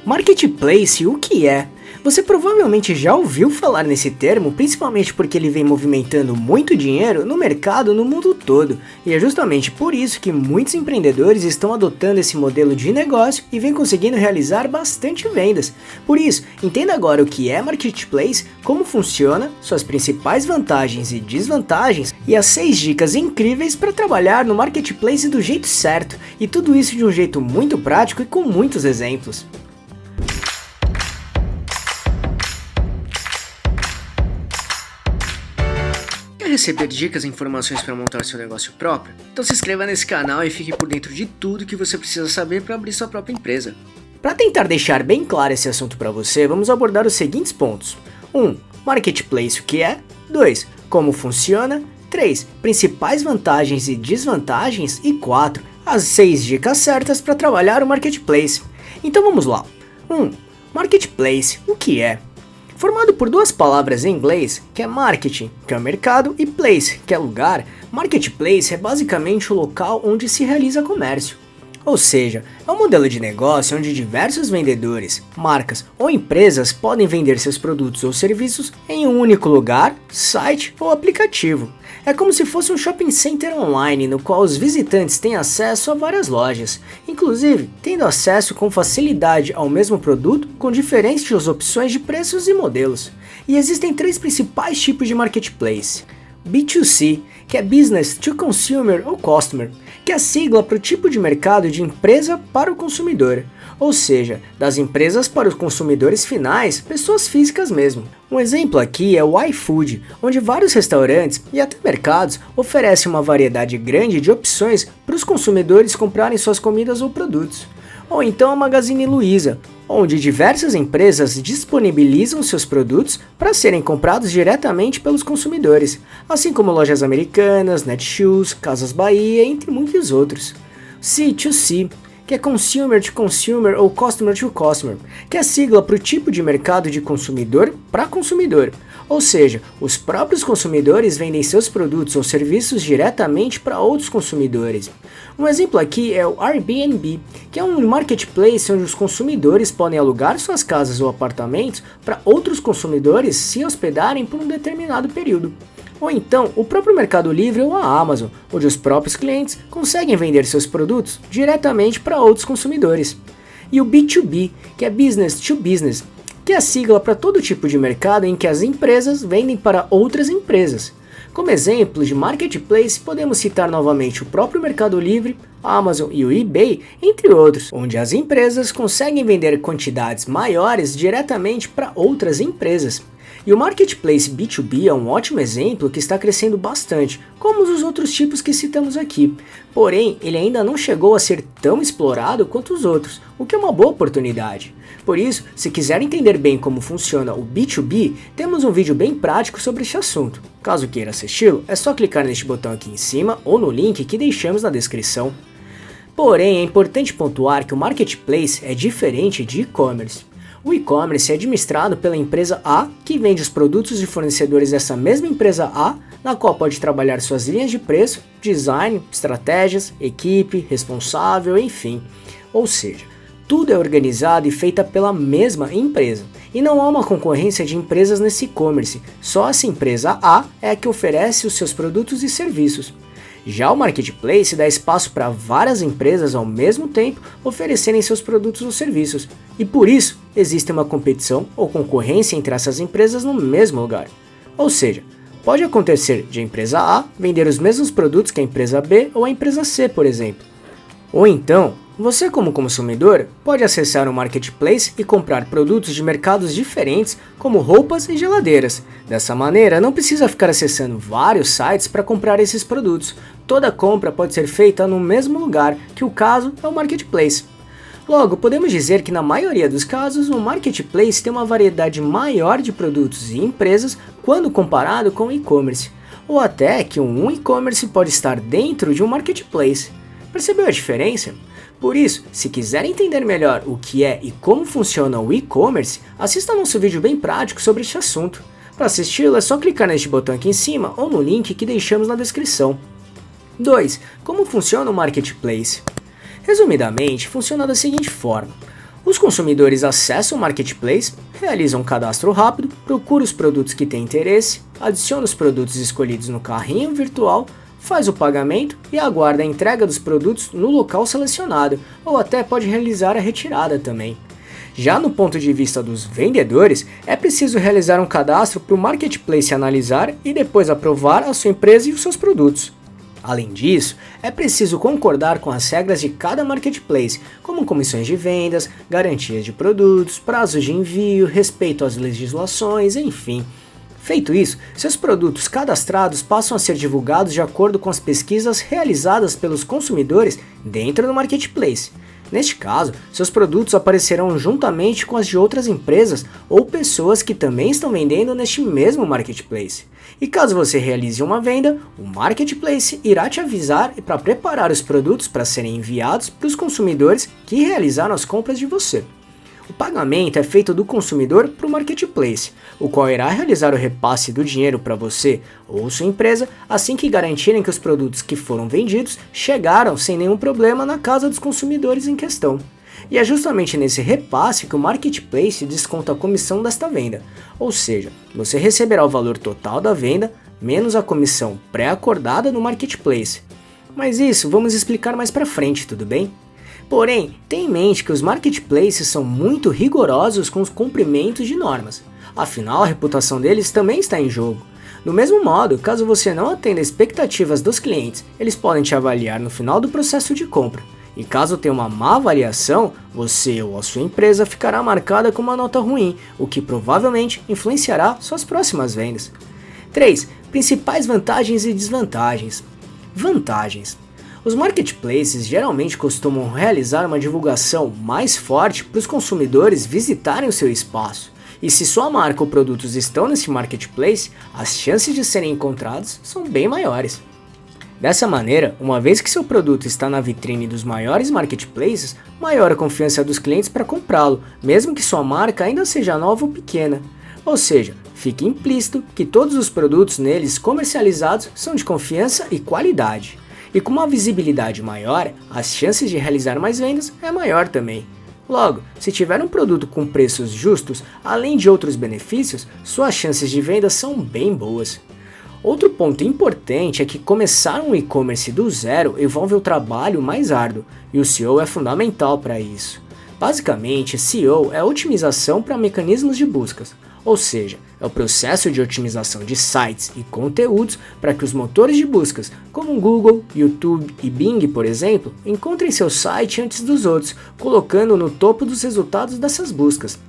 Marketplace, o que é? Você provavelmente já ouviu falar nesse termo, principalmente porque ele vem movimentando muito dinheiro no mercado no mundo todo, e é justamente por isso que muitos empreendedores estão adotando esse modelo de negócio e vem conseguindo realizar bastante vendas. Por isso, entenda agora o que é Marketplace, como funciona, suas principais vantagens e desvantagens, e as 6 dicas incríveis para trabalhar no Marketplace do jeito certo, e tudo isso de um jeito muito prático e com muitos exemplos. Quer receber dicas e informações para montar seu negócio próprio? Então se inscreva nesse canal e fique por dentro de tudo que você precisa saber para abrir sua própria empresa. Para tentar deixar bem claro esse assunto para você, vamos abordar os seguintes pontos. 1. Marketplace, o que é? 2. Como funciona? 3. Principais vantagens e desvantagens? E 4. As 6 dicas certas para trabalhar o Marketplace. Então vamos lá. 1. Marketplace, o que é? Formado por duas palavras em inglês, que é marketing, que é o mercado, e place, que é lugar, marketplace é basicamente o local onde se realiza comércio. Ou seja, é um modelo de negócio onde diversos vendedores, marcas ou empresas podem vender seus produtos ou serviços em um único lugar, site ou aplicativo. É como se fosse um shopping center online no qual os visitantes têm acesso a várias lojas, inclusive tendo acesso com facilidade ao mesmo produto com diferentes opções de preços e modelos. E existem 3 principais tipos de marketplace. B2C, que é Business to Consumer ou Customer, que é a sigla para o tipo de mercado de empresa para o consumidor, ou seja, das empresas para os consumidores finais, pessoas físicas mesmo. Um exemplo aqui é o iFood, onde vários restaurantes e até mercados oferecem uma variedade grande de opções para os consumidores comprarem suas comidas ou produtos. Ou então a Magazine Luiza, onde diversas empresas disponibilizam seus produtos para serem comprados diretamente pelos consumidores, assim como lojas americanas, Netshoes, Casas Bahia, entre muitos outros. C2C, que é Consumer to Consumer ou Customer to Customer, que é a sigla para o tipo de mercado de consumidor para consumidor, ou seja, os próprios consumidores vendem seus produtos ou serviços diretamente para outros consumidores. Um exemplo aqui é o Airbnb, que é um marketplace onde os consumidores podem alugar suas casas ou apartamentos para outros consumidores se hospedarem por um determinado período. Ou então, o próprio Mercado Livre ou a Amazon, onde os próprios clientes conseguem vender seus produtos diretamente para outros consumidores. E o B2B, que é Business to Business, que é a sigla para todo tipo de mercado em que as empresas vendem para outras empresas. Como exemplo de marketplace, podemos citar novamente o próprio Mercado Livre, a Amazon e o eBay, entre outros, onde as empresas conseguem vender quantidades maiores diretamente para outras empresas. E o Marketplace B2B é um ótimo exemplo que está crescendo bastante, como os outros tipos que citamos aqui. Porém, ele ainda não chegou a ser tão explorado quanto os outros, o que é uma boa oportunidade. Por isso, se quiser entender bem como funciona o B2B, temos um vídeo bem prático sobre este assunto. Caso queira assisti-lo, é só clicar neste botão aqui em cima ou no link que deixamos na descrição. Porém, é importante pontuar que o Marketplace é diferente de e-commerce. O e-commerce é administrado pela empresa A, que vende os produtos de fornecedores dessa mesma empresa A, na qual pode trabalhar suas linhas de preço, design, estratégias, equipe, responsável, enfim. Ou seja, tudo é organizado e feita pela mesma empresa. E não há uma concorrência de empresas nesse e-commerce, só essa empresa A é a que oferece os seus produtos e serviços. Já o Marketplace dá espaço para várias empresas ao mesmo tempo oferecerem seus produtos ou serviços, e por isso existe uma competição ou concorrência entre essas empresas no mesmo lugar. Ou seja, pode acontecer de a empresa A vender os mesmos produtos que a empresa B ou a empresa C, por exemplo. Ou então, você como consumidor pode acessar o Marketplace e comprar produtos de mercados diferentes como roupas e geladeiras. Dessa maneira, não precisa ficar acessando vários sites para comprar esses produtos. Toda compra pode ser feita no mesmo lugar, que o caso é o Marketplace. Logo, podemos dizer que na maioria dos casos, o Marketplace tem uma variedade maior de produtos e empresas quando comparado com o e-commerce. Ou até que um e-commerce pode estar dentro de um Marketplace. Percebeu a diferença? Por isso, se quiser entender melhor o que é e como funciona o e-commerce, assista nosso vídeo bem prático sobre este assunto. Para assisti-lo é só clicar neste botão aqui em cima ou no link que deixamos na descrição. 2. Como funciona o Marketplace? Resumidamente, funciona da seguinte forma. Os consumidores acessam o Marketplace, realizam um cadastro rápido, procuram os produtos que têm interesse, adiciona os produtos escolhidos no carrinho virtual, faz o pagamento e aguarda a entrega dos produtos no local selecionado, ou até pode realizar a retirada também. Já no ponto de vista dos vendedores, é preciso realizar um cadastro para o Marketplace analisar e depois aprovar a sua empresa e os seus produtos. Além disso, é preciso concordar com as regras de cada Marketplace, como comissões de vendas, garantias de produtos, prazos de envio, respeito às legislações, enfim. Feito isso, seus produtos cadastrados passam a ser divulgados de acordo com as pesquisas realizadas pelos consumidores dentro do Marketplace. Neste caso, seus produtos aparecerão juntamente com as de outras empresas ou pessoas que também estão vendendo neste mesmo Marketplace. E caso você realize uma venda, o Marketplace irá te avisar para preparar os produtos para serem enviados para os consumidores que realizaram as compras de você. O pagamento é feito do consumidor para o Marketplace, o qual irá realizar o repasse do dinheiro para você ou sua empresa assim que garantirem que os produtos que foram vendidos chegaram sem nenhum problema na casa dos consumidores em questão. E é justamente nesse repasse que o Marketplace desconta a comissão desta venda, ou seja, você receberá o valor total da venda menos a comissão pré-acordada no Marketplace. Mas isso vamos explicar mais para frente, tudo bem? Porém, tenha em mente que os marketplaces são muito rigorosos com os cumprimentos de normas, afinal a reputação deles também está em jogo. Do mesmo modo, caso você não atenda às expectativas dos clientes, eles podem te avaliar no final do processo de compra, e caso tenha uma má avaliação, você ou a sua empresa ficará marcada com uma nota ruim, o que provavelmente influenciará suas próximas vendas. 3. Principais vantagens e desvantagens. Vantagens. Os marketplaces geralmente costumam realizar uma divulgação mais forte para os consumidores visitarem o seu espaço. E se sua marca ou produtos estão nesse marketplace, as chances de serem encontrados são bem maiores. Dessa maneira, uma vez que seu produto está na vitrine dos maiores marketplaces, maior a confiança dos clientes para comprá-lo, mesmo que sua marca ainda seja nova ou pequena. Ou seja, fica implícito que todos os produtos neles comercializados são de confiança e qualidade. E com uma visibilidade maior, as chances de realizar mais vendas é maior também. Logo, se tiver um produto com preços justos, além de outros benefícios, suas chances de venda são bem boas. Outro ponto importante é que começar um e-commerce do zero envolve o trabalho mais árduo, e o SEO é fundamental para isso. Basicamente, SEO é otimização para mecanismos de buscas, ou seja, é o processo de otimização de sites e conteúdos para que os motores de buscas, como Google, YouTube e Bing, por exemplo, encontrem seu site antes dos outros, colocando no topo dos resultados dessas buscas.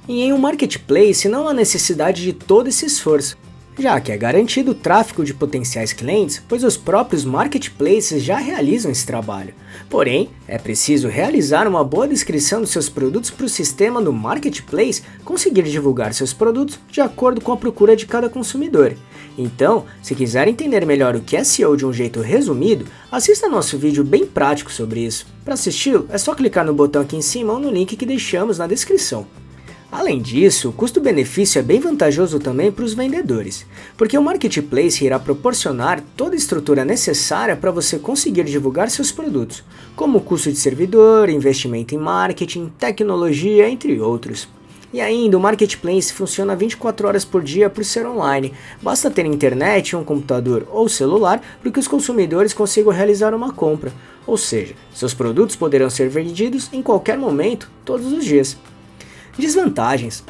E em um marketplace não há necessidade de todo esse esforço, já que é garantido o tráfego de potenciais clientes, pois os próprios marketplaces já realizam esse trabalho. Porém, é preciso realizar uma boa descrição dos seus produtos para o sistema do marketplace conseguir divulgar seus produtos de acordo com a procura de cada consumidor. Então, se quiser entender melhor o que é SEO de um jeito resumido, assista nosso vídeo bem prático sobre isso. Para assisti-lo, é só clicar no botão aqui em cima ou no link que deixamos na descrição. Além disso, o custo-benefício é bem vantajoso também para os vendedores, porque o marketplace irá proporcionar toda a estrutura necessária para você conseguir divulgar seus produtos, como custo de servidor, investimento em marketing, tecnologia, entre outros. E ainda, o marketplace funciona 24 horas por dia por ser online, basta ter internet, um computador ou celular para que os consumidores consigam realizar uma compra, ou seja, seus produtos poderão ser vendidos em qualquer momento, todos os dias. Desvantagens.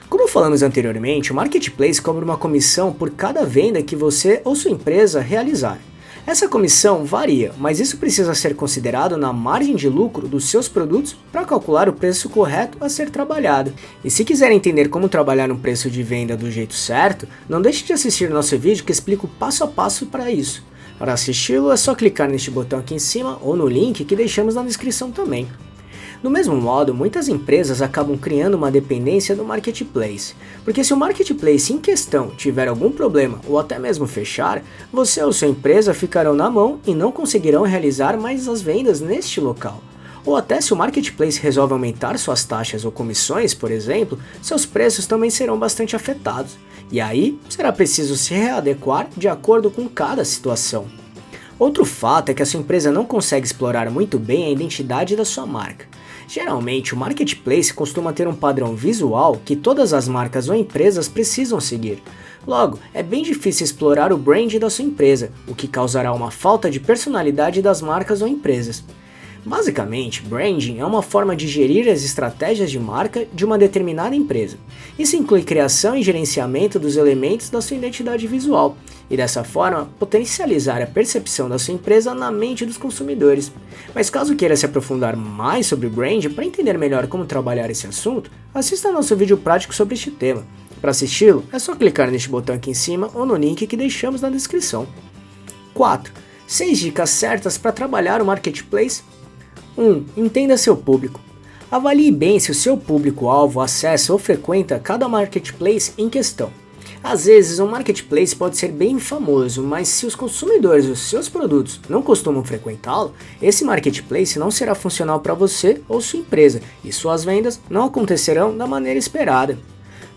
Como falamos anteriormente, o marketplace cobra uma comissão por cada venda que você ou sua empresa realizar. Essa comissão varia, mas isso precisa ser considerado na margem de lucro dos seus produtos para calcular o preço correto a ser trabalhado. E se quiser entender como trabalhar um preço de venda do jeito certo, não deixe de assistir nosso vídeo que explica o passo a passo para isso. Para assisti-lo é só clicar neste botão aqui em cima ou no link que deixamos na descrição também. Do mesmo modo, muitas empresas acabam criando uma dependência do marketplace, porque se o marketplace em questão tiver algum problema ou até mesmo fechar, você ou sua empresa ficarão na mão e não conseguirão realizar mais as vendas neste local. Ou até se o marketplace resolve aumentar suas taxas ou comissões, por exemplo, seus preços também serão bastante afetados, e aí será preciso se readequar de acordo com cada situação. Outro fato é que a sua empresa não consegue explorar muito bem a identidade da sua marca, Geralmente, o marketplace costuma ter um padrão visual que todas as marcas ou empresas precisam seguir. Logo, é bem difícil explorar o brand da sua empresa, o que causará uma falta de personalidade das marcas ou empresas. Basicamente, branding é uma forma de gerir as estratégias de marca de uma determinada empresa. Isso inclui criação e gerenciamento dos elementos da sua identidade visual, e dessa forma potencializar a percepção da sua empresa na mente dos consumidores. Mas caso queira se aprofundar mais sobre brand para entender melhor como trabalhar esse assunto, assista nosso vídeo prático sobre este tema. Para assisti-lo, é só clicar neste botão aqui em cima ou no link que deixamos na descrição. 4. 6 dicas certas para trabalhar o marketplace. 1. Entenda seu público. Avalie bem se o seu público-alvo acessa ou frequenta cada marketplace em questão. Às vezes, um marketplace pode ser bem famoso, mas se os consumidores dos seus produtos não costumam frequentá-lo, esse marketplace não será funcional para você ou sua empresa e suas vendas não acontecerão da maneira esperada.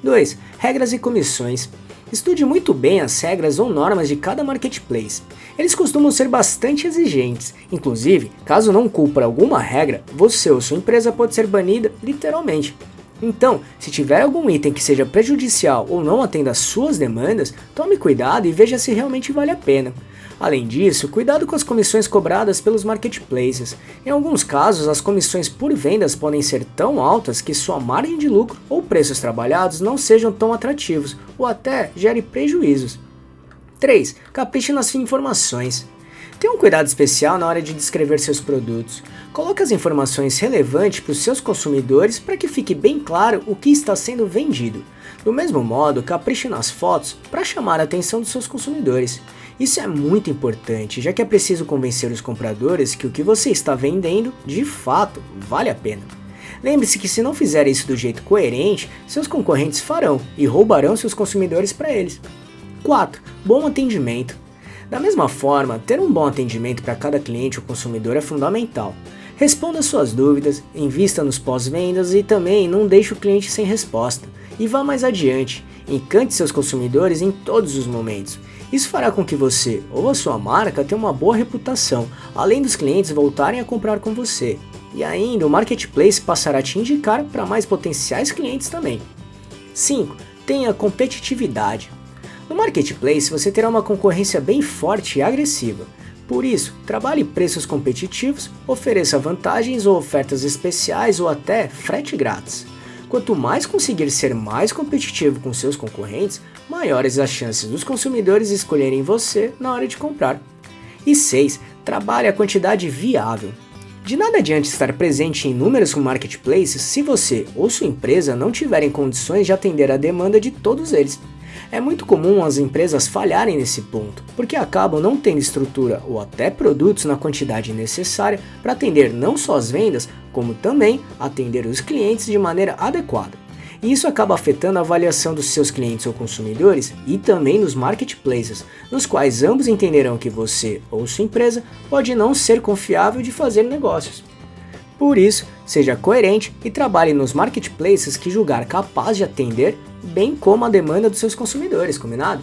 2. Regras e comissões. Estude muito bem as regras ou normas de cada marketplace. Eles costumam ser bastante exigentes. Inclusive, caso não cumpra alguma regra, você ou sua empresa pode ser banida literalmente. Então, se tiver algum item que seja prejudicial ou não atenda às suas demandas, tome cuidado e veja se realmente vale a pena. Além disso, cuidado com as comissões cobradas pelos marketplaces. Em alguns casos, as comissões por vendas podem ser tão altas que sua margem de lucro ou preços trabalhados não sejam tão atrativos, ou até gere prejuízos. 3. Capriche nas informações. Tenha um cuidado especial na hora de descrever seus produtos. Coloque as informações relevantes para os seus consumidores para que fique bem claro o que está sendo vendido. Do mesmo modo, capriche nas fotos para chamar a atenção dos seus consumidores. Isso é muito importante, já que é preciso convencer os compradores que o que você está vendendo, de fato, vale a pena. Lembre-se que se não fizer isso do jeito coerente, seus concorrentes farão e roubarão seus consumidores para eles. 4. Bom atendimento. Da mesma forma, ter um bom atendimento para cada cliente ou consumidor é fundamental. Responda suas dúvidas, invista nos pós-vendas e também não deixe o cliente sem resposta. E vá mais adiante, encante seus consumidores em todos os momentos. Isso fará com que você ou a sua marca tenha uma boa reputação, além dos clientes voltarem a comprar com você. E ainda o marketplace passará a te indicar para mais potenciais clientes também. 5. Tenha competitividade. No marketplace você terá uma concorrência bem forte e agressiva. Por isso, trabalhe preços competitivos, ofereça vantagens ou ofertas especiais ou até frete grátis. Quanto mais conseguir ser mais competitivo com seus concorrentes, maiores as chances dos consumidores escolherem você na hora de comprar. E 6. Trabalhe a quantidade viável. De nada adianta estar presente em inúmeros marketplaces se você ou sua empresa não tiverem condições de atender a demanda de todos eles. É muito comum as empresas falharem nesse ponto, porque acabam não tendo estrutura ou até produtos na quantidade necessária para atender não só as vendas, como também atender os clientes de maneira adequada. E isso acaba afetando a avaliação dos seus clientes ou consumidores e também nos marketplaces, nos quais ambos entenderão que você ou sua empresa pode não ser confiável de fazer negócios. Por isso, seja coerente e trabalhe nos marketplaces que julgar capaz de atender, bem como a demanda dos seus consumidores, combinado?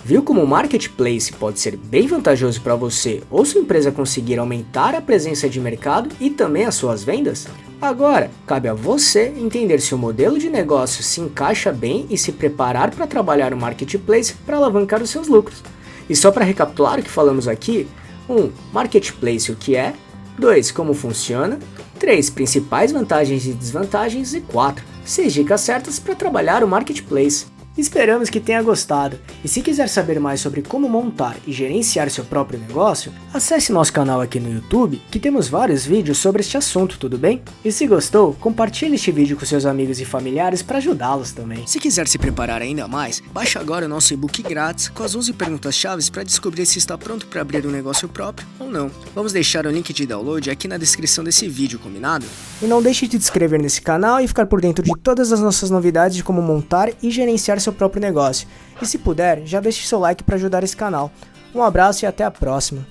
Viu como o marketplace pode ser bem vantajoso para você ou sua empresa conseguir aumentar a presença de mercado e também as suas vendas? Agora, cabe a você entender se o modelo de negócio se encaixa bem e se preparar para trabalhar o marketplace para alavancar os seus lucros. E só para recapitular o que falamos aqui: 1. Marketplace, o que é? 2. Como funciona? 3. Principais vantagens e desvantagens. E 4. 6 dicas certas para trabalhar o marketplace. Esperamos que tenha gostado, e se quiser saber mais sobre como montar e gerenciar seu próprio negócio, acesse nosso canal aqui no YouTube, que temos vários vídeos sobre este assunto, tudo bem? E se gostou, compartilhe este vídeo com seus amigos e familiares para ajudá-los também. Se quiser se preparar ainda mais, baixe agora o nosso e-book grátis com as 11 perguntas-chave para descobrir se está pronto para abrir um negócio próprio ou não. Vamos deixar o link de download aqui na descrição desse vídeo, combinado? E não deixe de se inscrever nesse canal e ficar por dentro de todas as nossas novidades de como montar e gerenciar seu próprio negócio. E se puder, já deixe seu like para ajudar esse canal. Um abraço e até a próxima.